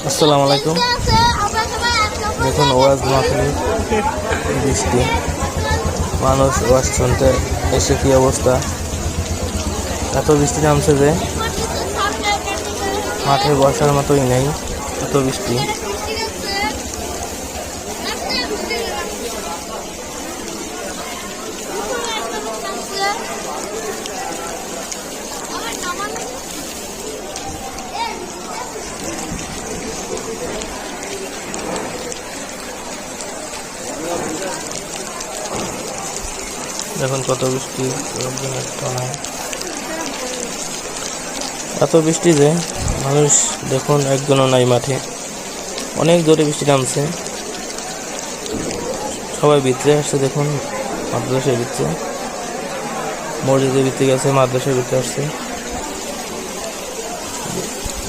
আসসালামু আলাইকুম। দেখুন ওয়াজ মাহফিলে বৃষ্টি, মানুষ ওয়াজ শুনতে এসে কি অবস্থা। এত বৃষ্টি নামছে যে মাঠে বসার মতোই নেই, এত বৃষ্টি। দেখুন কত বৃষ্টি, এত বৃষ্টি যে মানুষ দেখুন একজনও নাই মাঠে। অনেক জোরে বৃষ্টি নামছে, সবাই ভিতরে আসছে। দেখুন মাদ্রাসার ভিতরে, মসজিদের ভিতরে গেছে, মাদ্রাসার ভিতরে আসছে।